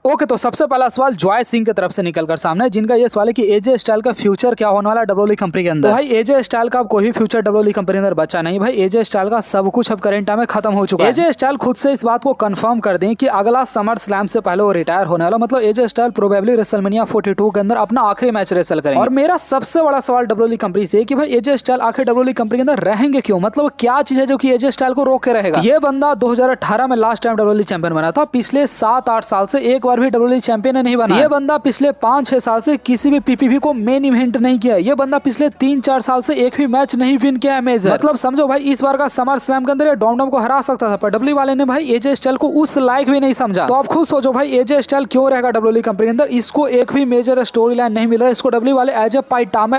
Okay, तो सबसे पहला सवाल जॉय सिंह की तरफ से निकलकर सामने है, जिनका ये सवाल है कि एजे स्टाइल का फ्यूचर क्या होने वाला है डब्ल्यूडब्ल्यूई कंपनी के अंदर। तो भाई एजे स्टाइल का अब कोई भी फ्यूचर डब्ल्यूडब्ल्यूई कंपनी के अंदर बचा नहीं भाई। एजे स्टाइल का सब कुछ अब करंट टाइम में खत्म हो चुका है। एजे स्टाइल खुद से इस बात को कंफर्म कर दें कि अगला समर स्लैम से पहले वो रिटायर होने वाला, मतलब एजे स्टाइल प्रोबेबली रेसलमेनिया 42 के अंदर अपना आखिरी मैच रेसल करेंगे। और मेरा सबसे बड़ा सवाल डब्ल्यूडब्ल्यूई कंपनी से कि भाई एजे स्टाइल आखिर डब्ल्यूडब्ल्यूई कंपनी के अंदर रहेंगे क्यों, मतलब क्या चीज है जो कि एजे स्टाइल को रोक के रहेगा। ये बंदा 2018 में लास्ट टाइम डब्ल्यूडब्ल्यूई चैंपियन बना था, पिछले 7-8 साल से एक बार भी डब्ल्यूडब्ल्यूई चैंपियन नहीं बना। ये बंदा पिछले 5-6 साल से किसी भी पीपीवी को मेन इवेंट नहीं किया। ये बंदा पिछले 3-4 साल से एक भी मैच नहीं विन किया है मेजर। मतलब समझो भाई इस बार का समर स्लैम के अंदर डॉमडॉम को हरा सकता था, पर डब्ल्यूडब्ल्यूई वाले ने भाई एजे स्टाइल को उस लायक भी नहीं समझा। तो आप खुद सोचो भाई एजे स्टाइल क्यों रहेगा डब्ल्यूडब्ल्यूई कंपनी के अंदर। इसको एक भी मेजर स्टोरी लाइन नहीं मिल रहा है। इसको डब्ल्यूडब्ल्यूई वाले एज ए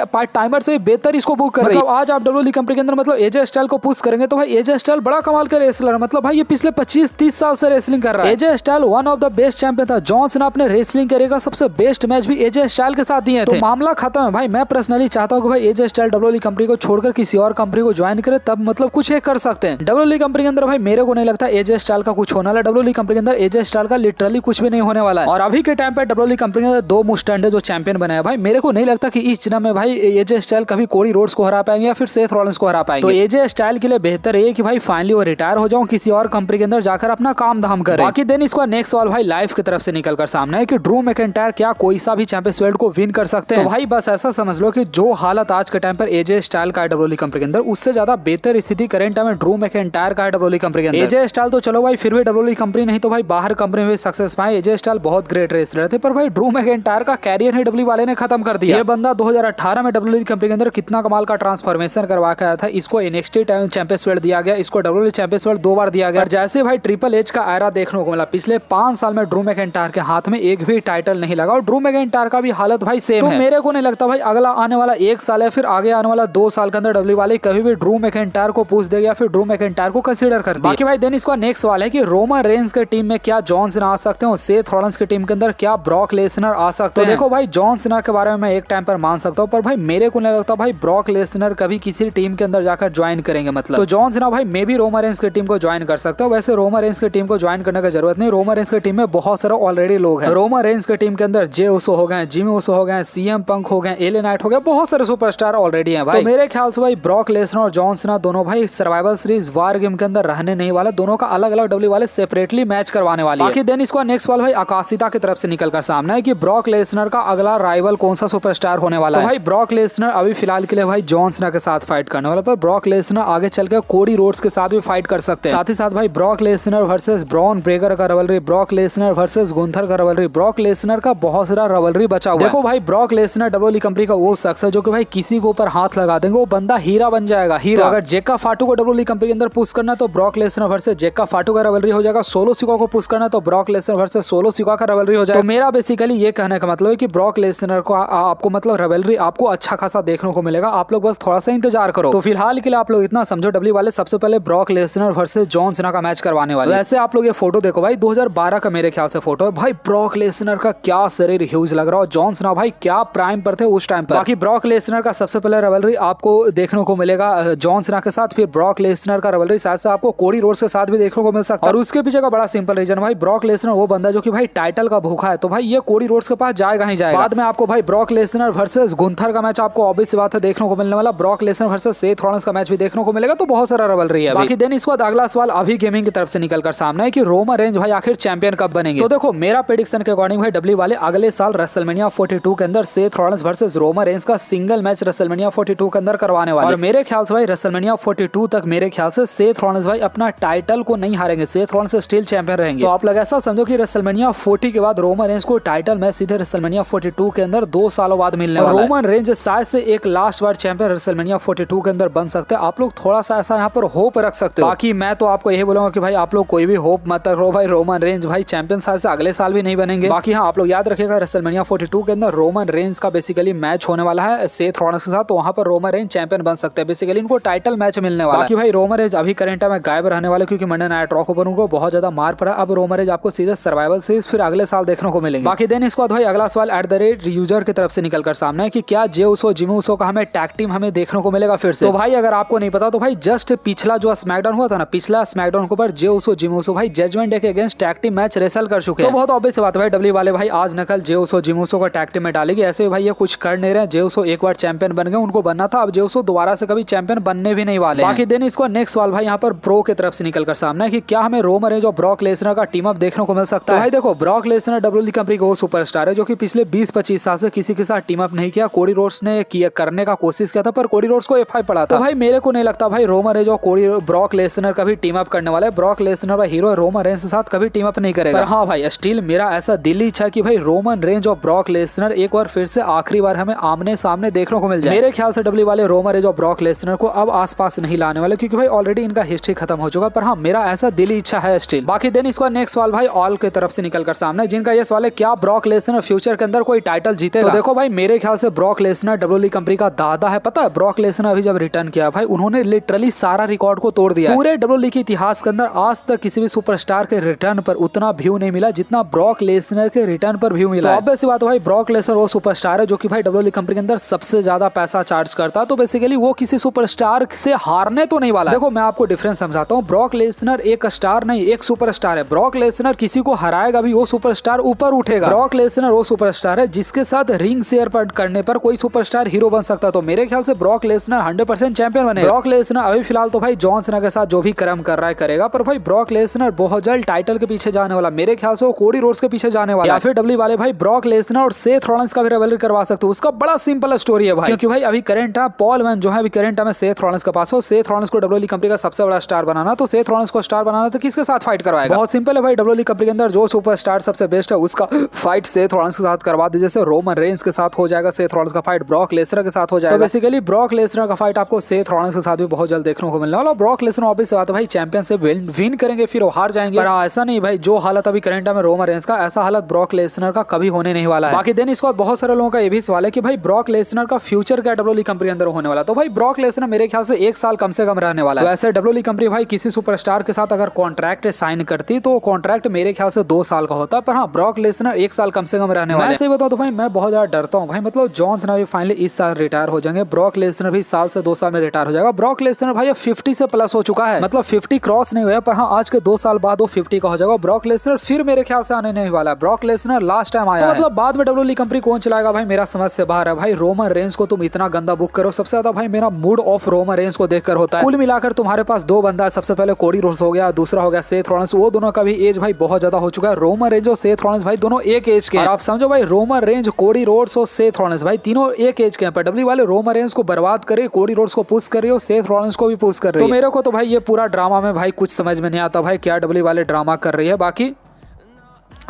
पार्ट टाइमर से बेहतर इसको बुक कर रहे हैं। मतलब आज आप डब्ल्यूडब्ल्यूई कंपनी के अंदर मतलब एजे स्टाइल को पुश करेंगे तो भाई एजे स्टाइल बड़ा कमाल का रेसलर है। मतलब भाई ये पिछले 25-30 साल से रेसलिंग कर रहा है। AJ Style one of the best champion था। जॉन सीना अपने रेसलिंग करियर का सबसे बेस्ट मैच भी एजे स्टाइल के साथ दिए थे। तो मामला खत्म है भाई। मैं पर्सनली चाहता हूं कि भाई एजे स्टाइल डब्ल्यूडब्ल्यूई कंपनी को छोड़कर किसी और कंपनी को ज्वाइन करे, तब मतलब कुछ एक कर सकते हैं। डब्ल्यूडब्ल्यूई कंपनी के अंदर भाई मेरे को नहीं लगता एजे स्टाइल का कुछ होने वाला है। डब्ल्यूडब्ल्यूई कंपनी के अंदर एजे स्टाइल का लिटरली कुछ भी नहीं होने वाला है। और अभी के टाइम पे डब्ल्यूडब्ल्यूई कंपनी के अंदर दो मुस्टैंड जो चैंपियन बने हैं भाई, मेरे को नहीं लगता कि इस जन्म में भाई एजे स्टाइल कभी कोडी रोड्स को हरा पाएंगे या फिर सेथ रॉलिंस को हरा पाएंगे। तो एजे स्टाइल के लिए बेहतर है कि भाई फाइनली वो रिटायर हो जाऊं, किसी और कंपनी के अंदर जाकर अपना काम धाम करे। बाकी देन इसका नेक्स्ट सवाल भाई लाइफ की तरफ से निकलकर सामने है कि ड्रू मैकिंटायर क्या कोई सा भी चैंपियंस बेल्ट को विन कर सकते हैं। तो भाई बस ऐसा समझ लो कि जो हालत आज के टाइम पर एजे स्टाइल का है डब्ल्यूडब्ल्यूई कंपनी के अंदर, उससे ज्यादा बेहतर स्थिति करंट टाइम में ड्रू मैकिंटायर का है डब्ल्यूडब्ल्यूई कंपनी के अंदर। एजे स्टाइल तो चलो भाई फिर भी डब्ल्यूडब्ल्यूई कंपनी नहीं तो भाई बाहर कंपनी में सक्सेस पाए। एजे स्टाइल बहुत ग्रेट रेसलर थे, पर भाई ड्रू मैकिंटायर का कैरियर ही डब्ल्यूडब्ल्यूई वाले ने खत्म कर दिया। ये बंदा 2018 में डब्ल्यूडब्ल्यूई कंपनी के अंदर कितना कमाल का ट्रांसफॉर्मेशन करवा के आया था। इसको एनएक्सटी चैंपियंस बेल्ट दिया गया, इसको डब्ल्यूडब्ल्यूई चैंपियंस बेल्ट 2 बार दिया गया। जैसे भाई ट्रिपल एच का एरा देखने को मिला, पिछले 5 साल में ड्रू मैकिंटायर के हाथ में एक भी टाइटल नहीं लगा और ड्रू मैकिंटायर का भी हालत भाई सेम है। मेरे को नहीं लगता भाई अगला आने वाला 1 साल है फिर आगे आने वाला 2 साल के अंदर डब्ल्यूडब्ल्यूई वाले कभी भी ड्रू मैकिंटायर को पूछ देगा या फिर ड्रू मैकिंटायर को कंसीडर कर देगा। बाकी भाई देन इसका नेक्स्ट सवाल है कि रोमन रेंस के टीम में क्या जॉन सीना आ सकते हैं और सेथ रॉलिंस की टीम के अंदर क्या ब्रॉक लेसनर आ सकते हैं। तो देखो भाई जॉन सीना के बारे में मैं एक टाइम पर मान सकता हूँ, पर भाई मेरे को नहीं लगता भाई ब्रॉक लेसनर कभी किसी टीम के अंदर जाकर ज्वाइन करेंगे। मतलब तो जॉन सीना भाई मे भी रोमन रेंस की टीम को ज्वाइन कर सकता है। वैसे रोमन रेंस की टीम को ज्वाइन करने की जरूरत नहीं। रोमन रेंस की टीम में बहुत सारे ऑलरेडी लोग हैं। रोमन रेंस की टीम के अंदर जे उसो हो गए, जिमी उसो हो गए, सीएम पंक हो गए, एले नाइट हो गए, बहुत सारे सुपरस्टार ऑलरेडी हैं भाई। तो मेरे ख्याल से भाई ब्रॉक लेसनर और जॉन सीना दोनों भाई सर्वाइवल सीरीज वार गेम के अंदर रहने नहीं वाला। दोनों का अलग अलग डब्ल्यू वाले सेपरेटली मैच करवाने वाले। बाकी देन इसका नेक्स्ट सवाल भाई आकाशिता की तरफ से निकलकर सामने है कि ब्रॉक लेसनर का अगला राइवल कौन सा सुपरस्टार होने वाला है। तो भाई ब्रॉक लेसनर अभी फिलहाल के लिए भाई जॉन सीना के साथ फाइट करने वाला, पर ब्रॉक लेसनर आगे चलकर कोडी रोड्स के साथ भी फाइट कर सकते हैं। साथ ही साथ भाई Brock Lesnar versus Bron Breakker का रवलरी, ब्रॉक लेसनर वर्सेस गुंथर का रवलरी, ब्रॉक लेसनर का बहुत सारा रवलरी बचा हुआ है। देखो भाई ब्रॉक लेसनर डब्ल्यूडब्ल्यूई कंपनी का वो शख्स है जो कि भाई किसी के ऊपर हाथ लगा देंगे वो बंदा हीरा बन जाएगा, हीरा। तो अगर जेका फाटू को डब्ल्यूडब्ल्यूई कंपनी के अंदर पुश करना तो ब्रॉक लेसनर वर्सेस जेका फाटू का रवलरी हो जाएगा। सोलो सिका को पुश करना तो ब्रॉक लेसनर वर्सेस सोलो सिका का रवलरी हो जाएगा। तो मेरा बेसिकली ये कहने का मतलब है कि ब्रॉक लेसनर को आपको मतलब रवलरी आपको अच्छा खासा देखने को मिलेगा। आप लोग बस थोड़ा सा इंतजार करो। तो फिलहाल के लिए आप लोग इतना समझो डब्ल्यू वाले सबसे पहले Brock Lesnar versus John Cena का मैच करवाने वाले। वैसे आप लोग ये फोटो देखो भाई 2012 का मेरे ख्याल से फोटो है भाई। ब्रॉक लेसनर का क्या शरीर ह्यूज लग रहा है, जॉन सीना भाई क्या प्राइम पर थे उस टाइम पर। बाकी ब्रॉक लेसनर का सबसे पहले रवलरी आपको देखने को मिलेगा जॉन सीना के साथ, फिर ब्रॉक लेसनर का रवलरी साथ से आपको कोडी रोड्स के साथ भी देखने को मिल सकता है। और उसके पीछे का बड़ा सिंपल रीजन भाई ब्रॉक लेसनर वो बंदा जो कि भाई टाइटल का भूखा है, तो भाई ये कोडी रोड्स के पास जाएगा ही जाएगा। बाद में आपको भाई ब्रॉक लेसनर वर्सेस गुंथर का मैच आपको ऑब्वियस बात है देखने को मिलने वाला। Brock Lesnar versus Seth Rollins का मैच भी देखने को मिलेगा। तो बहुत सारा रवलरी है। बाकी देन इसके बाद अगला सवाल अभी गेमिंग की तरफ से निकलकर सामने है कि रोमन रेंज भाई आखिर चैंपियन कब बनेंगे। तो देखो मेरा प्रेडिक्शन के अकॉर्डिंग भाई डब्ल्यू वाले अगले साल रेसलमेनिया 42 के अंदर Seth Rollins versus Roman Reigns का सिंगल मैच रेसलमेनिया 42 के अंदर करवाने वाले। और मेरे ख्याल से भाई रेसलमेनिया 42 तक मेरे ख्याल से सेथ रॉलिंस भाई अपना टाइटल को नहीं हारेंगे। सेथ रॉलिंस स्टिल चैंपियन रहेंगे। तो आप लोग ऐसा समझो कि रेसलमेनिया 40 के बाद रोमन रेंज को टाइटल मैच सीधे रेसलमेनिया 42 के अंदर 2 सालों बाद मिलने वाला है। रोमन रेंज शायद से एक लास्ट बार चैंपियन रेसलमेनिया 42 के अंदर बन सकते हैं। आप लोग थोड़ा सा ऐसा यहाँ पर होप रख सकते हो। बाकी मैं तो आपको यही बोलूंगा कि भाई आप लोग कोई भी होप मत रखो भाई। रोमन रेंज भाई चैंपियन शायद से अगले साल भी नहीं बनेंगे। बाकी हाँ आप लोग याद रखिएगा रेसलमेनिया 42 के अंदर रोमन रेंज का बेसिकली मैच होने वाला है सेथ रॉलिंस के साथ, तो वहां पर रोमन रेंज चैंपियन बन सकते हैं। बेसिकली इनको टाइटल मैच मिलने वाला है। बाकी भाई रोमन रेंज अभी करंट में गायब रहने वाले क्योंकि मंडे नाइट रॉ पर उनको बहुत ज्यादा मार पड़ा। अब रोमन रेंज आपको सीधे सर्वाइवल सीरीज फिर अगले साल देखने को मिलेंगे। बाकी देन इसके बाद भाई अगला सवाल @ यूजर की तरफ से निकलकर सामने है कि क्या जे उसो जिमी उसो का हमें टैग टीम हमें देखने को मिलेगा फिर से। तो भाई अगर आपको नहीं पता तो भाई जस्ट पिछला जो स्मैकडाउन हुआ था ना, पिछला स्मैकडाउन के ऊपर जे उसो जिमी उसो भाई जजमेंट डे के against tag team match wrestle कर चुके हैं। तो बहुत ऑब्वियस बात है भाई, डब्ल्यू वाले भाई आज नकल जे उसो जिम उसो का टैग टीम में डालेगी। ऐसे भाई ये कुछ कर नहीं रहे, जे उसो एक बार चैंपियन बन गए, उनको बनना था, अब जे उसो दोबारा से कभी चैंपियन बनने भी नहीं वाले। बाकी देन इसको नेक्स्ट सवाल भाई यहाँ पर ब्रो की तरफ से निकल कर सामने है कि क्या हमें रोमन रेंज और ब्रॉक लेसनर का टीम अप देखने को मिल सकता है। भाई देखो, ब्रॉक लेसनर डब्ल्यूडब्ल्यूई कंपनी का वो सुपरस्टार है जो कि पिछले 20-25 साल से किसी के साथ टीम अप नहीं किया। कोडी रोड्स ने करने का कोशिश किया था पर कोडी रोड्स को F5 पड़ा था। तो भाई मेरे को नहीं लगता भाई रोमन रेंज और ब्रॉक लेसनर कभी टीम अप करने वाले। ब्रॉक लेसनर भाई हीरो रोमन रेंज के साथ कभी टीम अप नहीं करेगा। पर हाँ भाई, स्टिल मेरा ऐसा दिली इच्छा है कि भाई रोमन रेंज और ब्रॉक लेसनर एक बार फिर से आखिरी बार हमें आमने सामने देखने को मिल जाए। मेरे ख्याल से डब्ल्यू वाले रोमन रेंज और ब्रॉक लेसनर को अब आसपास नहीं लाने वाले, क्योंकि भाई ऑलरेडी इनका हिस्ट्री खत्म हो चुका। पर हाँ, मेरा ऐसा दिली इच्छा है स्टिल। बाकी देन इसका नेक्स्ट सवाल भाई ऑल की तरफ से निकल कर सामने, जिनका ये सवाल है क्या ब्रॉक लेसनर फ्यूचर के अंदर कोई टाइटल जीतेगा। तो देखो भाई, मेरे ख्याल से ब्रॉक लेसनर डब्ल्यूडब्ल्यूई कंपनी का दादा है। पता है, ब्रॉक लेसनर अभी जब रिटर्न किया भाई, उन्होंने लिटरली सारा रिकॉर्ड को तोड़ दिया। पूरे डब्ल्यूडब्ल्यूई के इतिहास के अंदर आज तक किसी भी सुपरस्टार के रिटर्न पर उतना व्यू नहीं मिला जितना ब्रॉक लेसनर के रिटर्न पर व्यू मिला। तो ऑब्वियस बात है भाई, ब्रॉक लेसनर वो सुपरस्टार है जो कि भाई डब्ल्यूडब्ल्यूई कंपनी के अंदर सबसे ज्यादा पैसा चार्ज करता है। तो बेसिकली वो किसी सुपरस्टार से हारने तो नहीं वाला। देखो मैं आपको डिफरेंस समझाता हूँ, ब्रॉक लेसनर एक स्टार नहीं, एक सुपरस्टार है। ब्रॉक लेसनर किसी को हराएगा भी, वो सुपरस्टार ऊपर उठेगा। ब्रॉक लेसनर वो सुपरस्टार है जिसके साथ रिंग शेयर करने पर कोई सुपरस्टार हीरो बन सकता है। तो मेरे ख्याल से ब्रॉक लेसनर 100% चैंपियन बनेगा। ब्रॉक लेसनर अभी फिलहाल तो भाई जॉन सीना के साथ जो भी कर्म कर रहा है करेगा, पर भाई ब्रॉक लेसनर बहुत जल्द टाइटल के पीछे जाने वाला। मेरे ख्याल से वो कोडी रोड्स के पीछे जाने वाला, या फिर डब्ल्यू वाले भाई ब्रॉक लेसनर और सेथ रॉलिंस का भी रिवलरी करवा सकते हो। उसका बड़ा सिंपल स्टोरी है भाई, क्योंकि भाई अभी करंट है पॉल मैन जो है अभी करंट में सेथ रॉलिंस के पास हो। सेथ रॉलिंस को डब्ल्यूडब्ल्यूई कंपनी का सबसे बड़ा स्टार बनाना, तो सेथ रॉलिंस को स्टार बनाना तो किसके साथ फाइट करवाएगा। बहुत सिंपल है भाई, डब्ल्यूडब्ल्यूई कंपनी के अंदर जो सुपरस्टार सबसे बेस्ट है उसका फाइट सेथ रॉलिंस के साथ करवा दीजिए। जैसे रोमन रेंज के साथ हो जाएगा सेथ रॉलिंस का फाइट, ब्रॉक लेसनर के साथ हो जाएगा। तो बेसिकली ब्रॉक लेसनर का फाइट आपको सेथ रॉलिंस के साथ भी बहुत जल्द देखने को मिलने वाला। ब्रॉक लेसनर ऑब्वियस बात है भाई चैंपियनशिप विन करेंगे फिर वो हार जाएंगे। पर ऐसा नहीं भाई, जो हालत अभी करंट में रोमन रेंज का, ऐसा हालत ब्रॉक लेसनर का कभी होने नहीं वाला है। बाकी देन इसके बाद बहुत सारे लोगों का ये भी सवाल है कि भाई ब्रॉक लेसनर का फ्यूचर क्या डब्ल्यूडब्ल्यूई कंपनी अंदर होने वाला। तो भाई ब्रॉक लेसनर मेरे ख्याल से 1 साल कम से कम रहने वाला है। वैसे डब्ल्यूडब्ल्यूई कंपनी भाई किसी सुपरस्टार के साथ अगर कॉन्ट्रैक्ट साइन करती तो कॉन्ट्रैक्ट मेरे ख्याल से 2 साल का होता। पर हाँ, ब्रॉक लेसनर 1 साल कम से कम रहने वाला है। मैं सही बताऊं तो भाई मैं बहुत ज्यादा डरता हूँ भाई, मतलब जॉन सीना भी फाइनली इस साल रिटायर हो जाएंगे, ब्रॉक लेसनर भी साल से 2 साल में रिटायर हो जाएगा। ब्रॉक लेसनर भाई 50 से प्लस हो चुका है, मतलब 50 क्रॉस नहीं हुआ, पर हाँ आज के 2 साल बाद वो 50 का हो जाएगा। ब्रॉक लेसनर फिर मेरे ख्याल से आने नहीं वाला है। ब्रॉक लेसनर लास्ट टाइम आया, मतलब बाद में डब्ल्यूडब्ल्यूई कंपनी कौन चलाएगा भाई मेरा समझ से बाहर है। भाई रोमन रेंज को तुम इतना गंदा बुक करो, सबसे ज्यादा भाई मेरा मूड ऑफ रोमन रेंज को देखकर होता है। कुल मिलाकर तुम्हारे पास 2 बंदा है, सबसे पहले कोडी रोड्स हो गया, दूसरा हो गया सेथ रॉलिंस। वो दोनों का भी एज भाई बहुत ज्यादा हो चुका है। रोमन रेंज और सेथ रॉलिंस भाई दोनों एक एज के हैं। आप समझो भाई, रोमन रेंज, कोडी रोड्स और सेथ रॉलिंस भाई तीनों एक एज के हैं। पर डब्ल्यू वाले रोमन रेंज को बर्बाद करे, कोडी रोड्स को पुश कर रही हो, सेथ रॉलिंस को भी पुश कर रही है। तो मेरे को तो भाई ये पूरा ड्रामा में भाई कुछ समझ में नहीं आता भाई, क्या डब्ल्यू वाले ड्रामा कर रही है। बाकी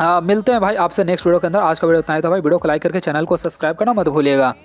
मिलते हैं भाई आपसे नेक्स्ट वीडियो के अंदर। आज का वीडियो इतना ही था भाई, वीडियो को लाइक करके चैनल को सब्सक्राइब करना मत भूलिएगा।